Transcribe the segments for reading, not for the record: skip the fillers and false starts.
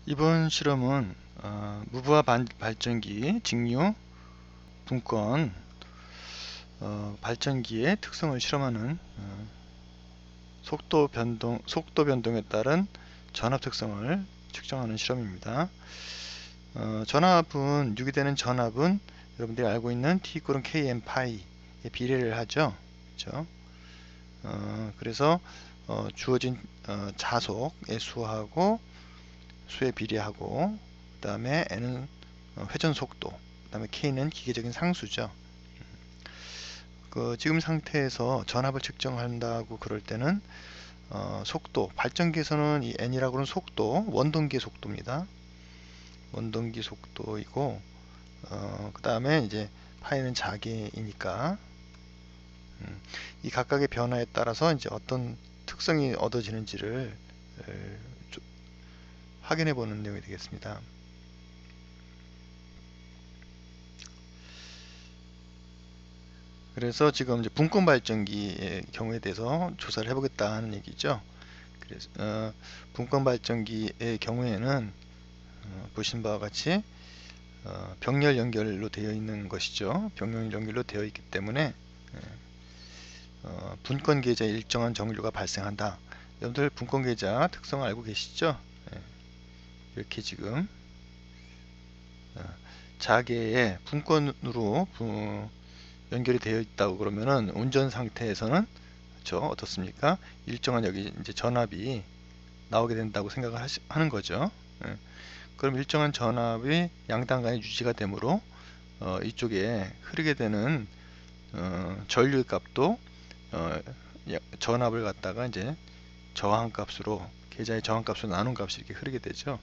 이번 실험은 무부하 발전기 직류 분권 발전기의 특성을 실험하는 속도 변동에 따른 전압 특성을 측정하는 실험입니다. 전압은 유기되는 전압은 여러분들이 알고 있는 T=Km 파이에 비례를 하죠. 그렇죠? 그래서 주어진 자속의 수하고 수에 비례하고, 그 다음에 n은 회전 속도, 그 다음에 k는 기계적인 상수죠. 지금 상태에서 전압을 측정한다고 그럴 때는 속도, 발전기에서는 이 n이라고 하는 속도, 원동기의 속도입니다. 원동기 속도이고, 그 다음에 이제 파이는 자기이니까 이 각각의 변화에 따라서 이제 어떤 특성이 얻어지는지를 확인해 보는 내용이 되겠습니다. 그래서 지금 이제 분권 발전기의 경우에 대해서 조사를 해보겠다는 얘기죠. 그래서 분권 발전기의 경우에는 보신 바와 같이 병렬 연결로 되어 있는 것이죠. 병렬 연결로 되어 있기 때문에 분권 계좌에 일정한 정류가 발생한다. 여러분들 분권 계좌 특성을 알고 계시죠? 이렇게 지금 자계의 분권으로 연결이 되어 있다고 그러면은 운전 상태에서는 그렇죠, 어떻습니까? 일정한 여기 이제 전압이 나오게 된다고 생각을 하는 거죠. 그럼 일정한 전압이 양단간에 유지가 되므로 이쪽에 흐르게 되는 전류의 값도 전압을 갖다가 이제 저항값으로, 계좌의 저항값으로 나눈 값이 이렇게 흐르게 되죠.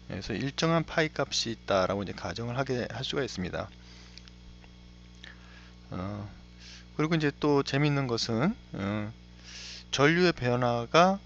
그래서 일정한 파이 값이 있다라고 이제 가정을 할 수가 있습니다. 그리고 이제 또 재미있는 것은 전류의 변화하고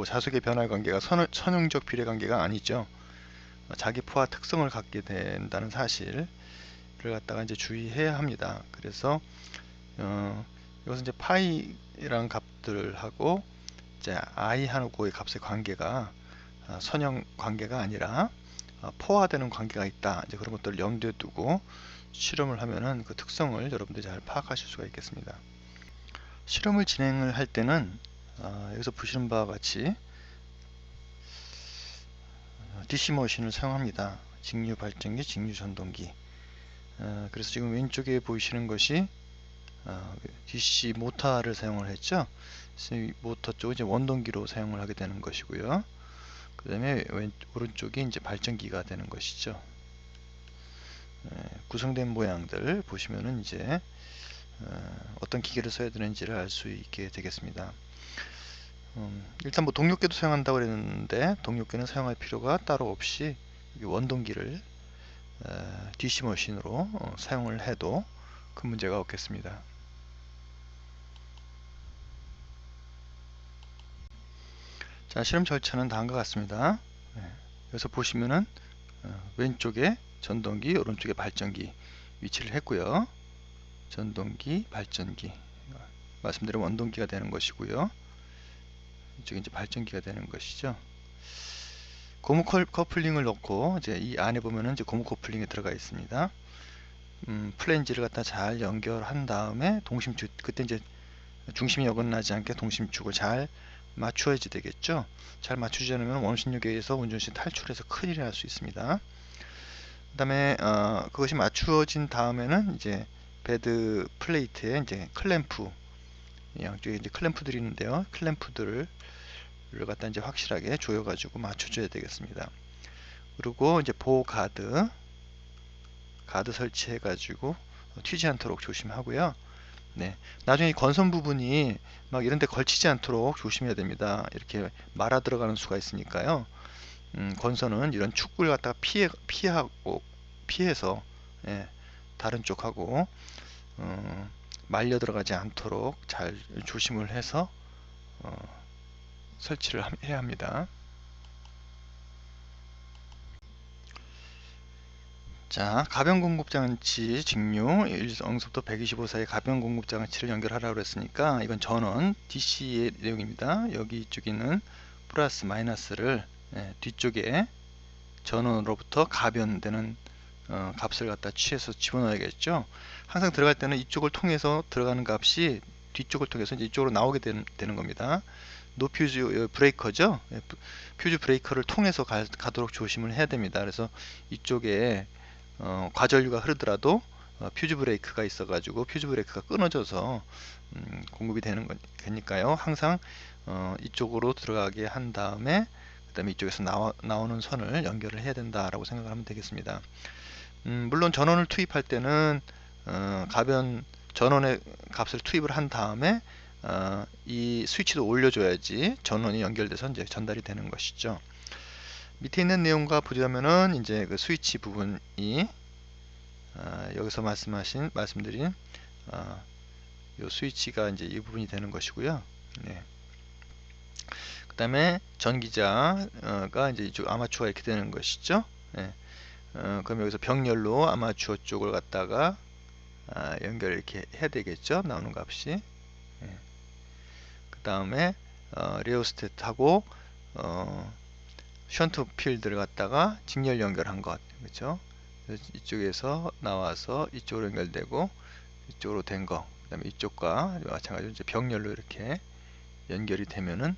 자속의 변화의 관계가 선형적 비례 관계가 아니죠. 자기 포화 특성을 갖게 된다는 사실을 갖다가 이제 주의해야 합니다. 그래서 이것은 이제 파이라는 값들하고 이제 i하고의 값의 관계가 선형 관계가 아니라 포화되는 관계가 있다. 이제 그런 것들을 염두에 두고 실험을 하면은 그 특성을 여러분들이 잘 파악하실 수가 있겠습니다. 실험을 진행을 할 때는 여기서 보시는 바와 같이 DC 머신을 사용합니다. 직류 발전기, 직류 전동기. 그래서 지금 왼쪽에 보이시는 것이 DC 모터를 사용을 했죠. 모터 쪽은 이제 원동기로 사용을 하게 되는 것이고요. 그 다음에 오른쪽이 이제 발전기가 되는 것이죠. 구성된 모양들 보시면은 이제 어떤 기계를 써야 되는지를 알 수 있게 되겠습니다. 일단 뭐 동력계도 사용한다고 그랬는데 동력계는 사용할 필요가 따로 없이 원동기를 DC 머신으로 사용을 해도 큰 문제가 없겠습니다. 자, 실험 절차는 다음과 같습니다. 여기서 보시면은 왼쪽에 전동기, 오른쪽에 발전기 위치를 했고요. 전동기, 발전기, 말씀드린 원동기가 되는 것이고요. 이쪽에 이제 발전기가 되는 것이죠. 고무 커플링을 넣고 이제 이 안에 보면은 이제 고무 커플링이 들어가 있습니다. 플랜지를 갖다 잘 연결한 다음에 동심축, 그때 이제 중심이 어긋나지 않게 동심축을 잘 맞추어야 되겠죠. 잘 맞추지 않으면 원심력에 의해서 운전시 탈출해서 큰일이 날 수 있습니다. 그 다음에 그것이 맞추어진 다음에는 이제 베드 플레이트에 이제 클램프, 양쪽에 이제 클램프들이 있는데요. 클램프들을 갖다 이제 확실하게 조여가지고 맞춰줘야 되겠습니다. 그리고 이제 보호 가드 설치해가지고 튀지 않도록 조심하고요. 네, 나중에 건선 부분이 막 이런데 걸치지 않도록 조심해야 됩니다. 이렇게 말아 들어가는 수가 있으니까요. 건선은 이런 축을 갖다가 피해서 다른 쪽하고 말려 들어가지 않도록 잘 조심을 해서 설치를 해야 합니다. 자, 가변 공급장치 직류 1성소부터 125 사이 가변 공급장치를 연결하라고 했으니까 이건 전원 DC의 내용입니다. 여기 이쪽에는 플러스 마이너스를 뒤쪽에 전원으로부터 가변되는 값을 갖다 취해서 집어넣어야겠죠. 항상 들어갈 때는 이쪽을 통해서 들어가는 값이 뒤쪽을 통해서 이제 이쪽으로 나오게 되는 겁니다. 노퓨즈 브레이커죠. 퓨즈 브레이커를 통해서 가도록 조심을 해야 됩니다. 그래서 이쪽에 과전류가 흐르더라도 퓨즈 브레이크가 있어 가지고 퓨즈 브레이크가 끊어져서 공급이 되는 거니까요. 항상 이쪽으로 들어가게 한 다음에 그 다음에 이쪽에서 나오는 선을 연결을 해야 된다라고 생각을 하면 되겠습니다. 물론 전원을 투입할 때는 가변 전원의 값을 투입을 한 다음에 이 스위치도 올려줘야지 전원이 연결돼서 이제 전달이 되는 것이죠. 밑에 있는 내용과 보자면은 이제 그 스위치 부분이 여기서 말씀드린 요 스위치가 이제 이 부분이 되는 것이고요. 네. 그 다음에 전기자가 이제 이쪽 아마추어가 이렇게 되는 것이죠. 네. 그럼 여기서 병렬로 아마추어 쪽을 갖다가 연결을 이렇게 해야 되겠죠. 나오는 값이. 네. 그 다음에 레오스탯하고 션트 필드를 갖다가 직렬 연결한 것, 그렇죠? 이쪽에서 나와서 이쪽으로 연결되고 이쪽으로 된 거, 그 다음에 이쪽과 마찬가지로 이제 병렬로 이렇게 연결이 되면은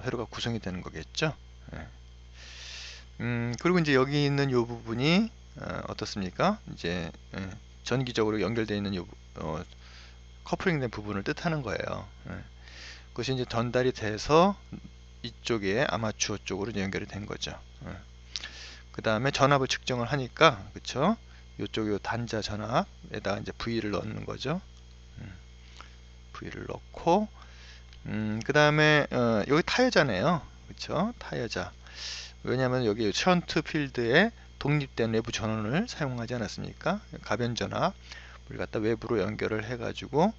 회로가 구성이 되는 거겠죠. 예. 그리고 이제 여기 있는 이 부분이 어떻습니까? 이제 전기적으로 연결되어 있는 요 커플링된 부분을 뜻하는 거예요. 예. 그것이 이제 전달이 돼서 이쪽에 아마추어 쪽으로 연결이 된 거죠. 예. 그 다음에 전압을 측정을 하니까, 그쵸? 요쪽 요 단자 전압에다가 이제 V를 넣는 거죠. V를 넣고, 그 다음에 여기 타여자네요. 그쵸? 타여자. 왜냐하면 여기 션트 필드에 독립된 외부 전원을 사용하지 않았습니까? 가변 전압을 갖다 외부로 연결을 해가지고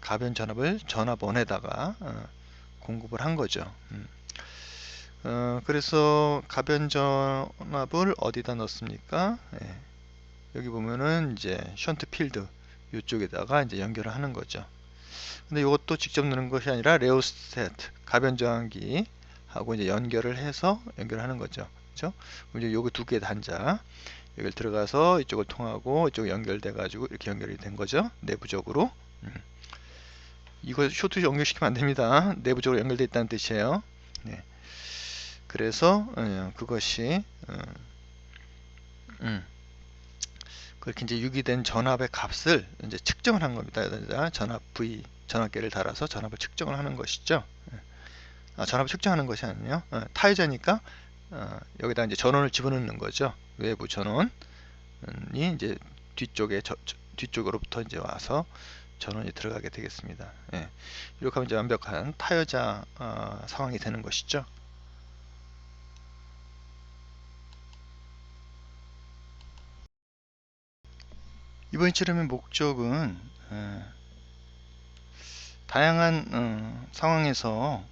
가변 전압을 전압원에다가 공급을 한 거죠. 그래서 가변 전압을 어디다 넣습니까? 예. 여기 보면은 이제 션트 필드 이쪽에다가 이제 연결을 하는 거죠. 근데 이것도 직접 넣는 것이 아니라 레오스탯 가변 저항기 하고 이제 연결을 해서 연결하는 거죠. 그렇죠? 이제 요거 두 개 단자 여기 들어가서 이쪽을 통하고 이쪽 연결돼 가지고 이렇게 연결이 된 거죠. 내부적으로. 이거 쇼트 연결시키면 안 됩니다. 내부적으로 연결되어 있다는 뜻이에요. 네. 그래서 그것이 그렇게 이제 유기된 전압의 값을 이제 측정을 한 겁니다. 전압 V 전압계를 달아서 전압을 측정을 하는 것이죠. 전압을 측정하는 것이 아니에요. 타이자니까 여기다 이제 전원을 집어넣는 거죠. 외부 전원이 이제 뒤쪽으로부터 이제 와서 전원이 들어가게 되겠습니다. 예. 이렇게 하면 이제 완벽한 타여자 상황이 되는 것이죠. 이번 실험의 목적은 다양한 상황에서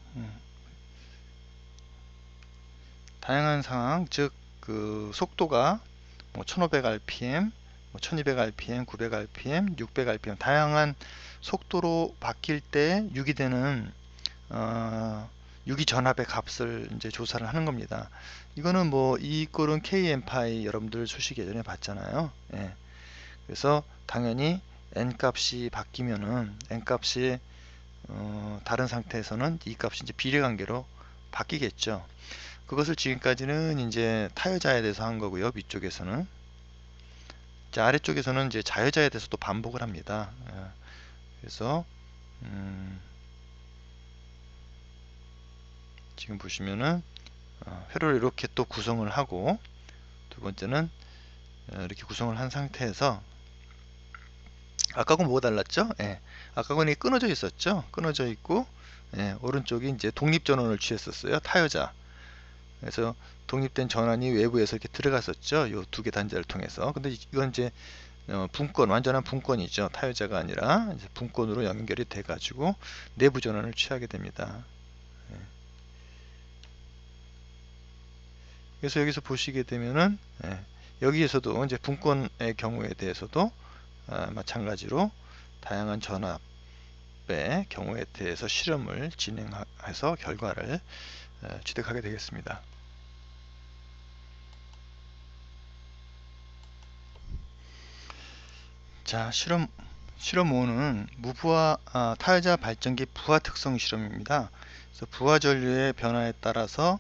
다양한 상황, 즉 그 속도가 뭐 1500rpm, 1200rpm, 900rpm, 600rpm 다양한 속도로 바뀔 때 유기되는 유기 전압의 값을 이제 조사를 하는 겁니다. 이거는 뭐 E 꼴은 KM파이 여러분들 수식 예전에 봤잖아요. 예. 그래서 당연히 N 값이 바뀌면은 N 값이 다른 상태에서는 이 값이 이제 비례관계로 바뀌겠죠. 그것을 지금까지는 이제 타여자에 대해서 한 거고요. 위쪽에서는 자, 아래쪽에서는 이제 자여자에 대해서 또 반복을 합니다. 그래서 지금 보시면은 회로를 이렇게 또 구성을 하고 두 번째는 이렇게 구성을 한 상태에서 아까하고 뭐가 달랐죠? 예. 아까하고는 끊어져 있었죠. 끊어져 있고 오른쪽이 이제 독립 전원을 취했었어요. 타여자. 그래서 독립된 전원이 외부에서 이렇게 들어갔었죠. 요 두 개 단자를 통해서. 근데 이건 이제 분권, 완전한 분권이죠. 타여자가 아니라 이제 분권으로 연결이 돼 가지고 내부 전원을 취하게 됩니다. 그래서 여기서 보시게 되면은 여기에서도 이제 분권의 경우에 대해서도 마찬가지로 다양한 전압의 경우에 대해서 실험을 진행해서 결과를 취득하게 되겠습니다. 자, 실험 5는 무부하 타여자 발전기 부하 특성 실험입니다. 그래서 부하 전류의 변화에 따라서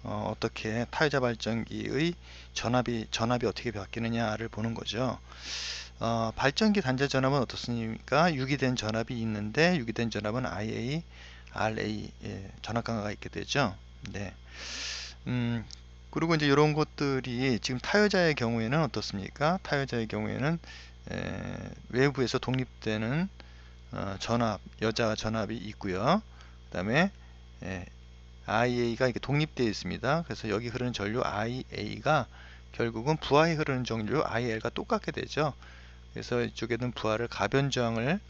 어떻게 타여자 발전기의 전압이 어떻게 바뀌느냐를 보는 거죠. 발전기 단자 전압은 어떻습니까? 유기된 전압이 있는데 유기된 전압은 IA, RA 전압 강화가 있게 되죠. 네. 그리고 이제 이런 것들이 지금 타여자의 경우에는 어떻습니까? 타여자의 경우에는 외부에서 독립되는 전압, 여자 전압이 있고요. 그 다음에 IA가 이렇게 독립되어 있습니다. 그래서 여기 흐르는 전류 IA가 결국은 부하에 흐르는 전류 IL과 똑같게 되죠. 그래서 이쪽에는 부하를 가변 저항을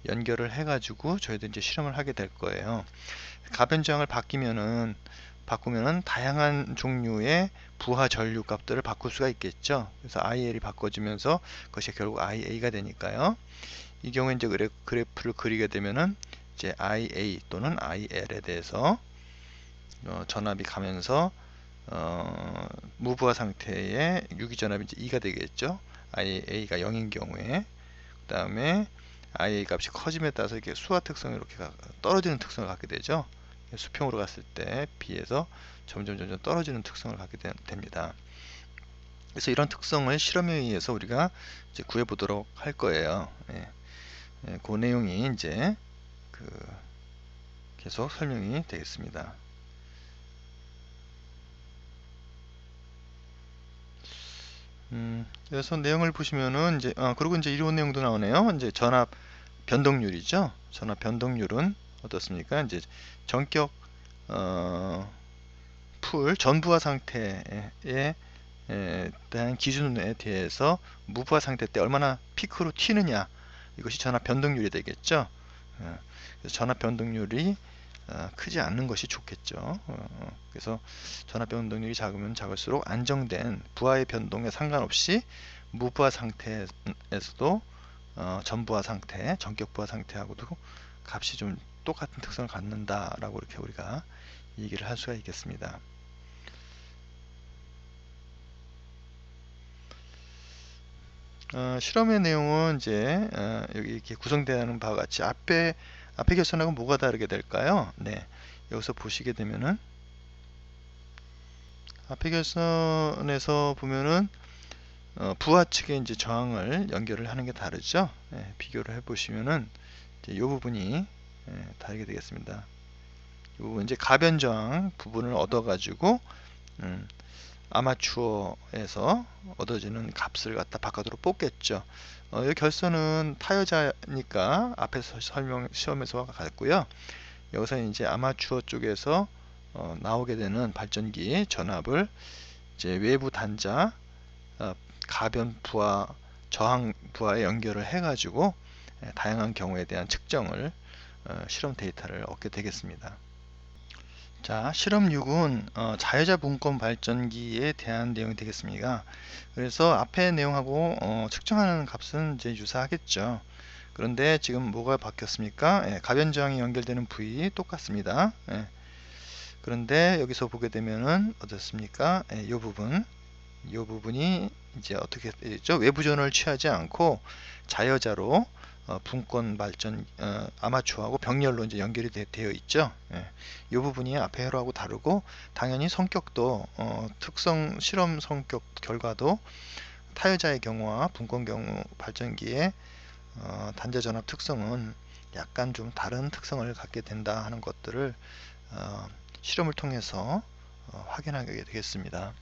연결을 해가지고 저희들 이제 실험을 하게 될 거예요. 가변 저항을 바꾸면은 다양한 종류의 부하 전류 값들을 바꿀 수가 있겠죠. 그래서 IL이 바꿔지면서 그것이 결국 IA가 되니까요. 이 경우에 이제 그래프를 그리게 되면은 이제 IA 또는 IL에 대해서 전압이 가면서 무부하 상태의 유기전압이 이제 2가 되겠죠. IA가 0인 경우에 그 다음에 IA 값이 커짐에 따라서 이렇게 수하 특성이 이렇게 떨어지는 특성을 갖게 되죠. 수평으로 갔을 때 비해서 점점 떨어지는 특성을 갖게 됩니다. 그래서 이런 특성을 실험에 의해서 우리가 이제 구해 보도록 할 거예요. 그 내용이 이제 계속 설명이 되겠습니다. 그래서 내용을 보시면은 이제 그리고 이제 이론 내용도 나오네요. 이제 전압 변동률이죠. 전압 변동률은 어떻습니까? 이제 전격 풀 전부하 상태에 대한 기준에 대해서 무부하 상태 때 얼마나 피크로 튀느냐, 이것이 전압 변동률이 되겠죠. 그래서 전압 변동률이 크지 않는 것이 좋겠죠. 그래서 전압 변동률이 작으면 작을수록 안정된 부하의 변동에 상관없이 무부하 상태에서도 전부하 상태, 전격 부하 상태하고도 값이 좀 똑같은 특성을 갖는다라고 이렇게 우리가 얘기를 할 수가 있겠습니다. 실험의 내용은 이제 여기 이렇게 구성되는 바와 같이 앞에 결선하고 뭐가 다르게 될까요? 네, 여기서 보시게 되면은 앞에 결선에서 보면은 부하 측에 이제 저항을 연결을 하는 게 다르죠. 비교를 해보시면은 이 부분이 다르게 되겠습니다. 이 부분 이제 가변 저항 부분을 얻어가지고 아마추어에서 얻어지는 값을 갖다 바깥으로 뽑겠죠. 여기 결선은 타여자니까 앞에서 시험에서와 같고요. 여기서 이제 아마추어 쪽에서 나오게 되는 발전기 전압을 이제 외부 단자 가변 부하, 저항 부하에 연결을 해가지고 다양한 경우에 대한 측정을 실험 데이터를 얻게 되겠습니다. 자, 실험 6은 자여자 분권 발전기에 대한 내용이 되겠습니다. 그래서 앞에 내용하고 측정하는 값은 이제 유사하겠죠. 그런데 지금 뭐가 바뀌었습니까? 가변 저항이 연결되는 부위 똑같습니다. 그런데 여기서 보게 되면은 어떻습니까? 이 부분이 이제 어떻게 되죠? 외부 전원을 취하지 않고 자여자로 분권 발전 아마추어하고 병렬로 이제 연결이 되어 있죠. 이 부분이 앞에 회로하고 다르고 당연히 성격도 특성 실험 성격 결과도 타여자의 경우와 분권 경우 발전기의 단자 전압 특성은 약간 좀 다른 특성을 갖게 된다 하는 것들을 실험을 통해서 확인하게 되겠습니다.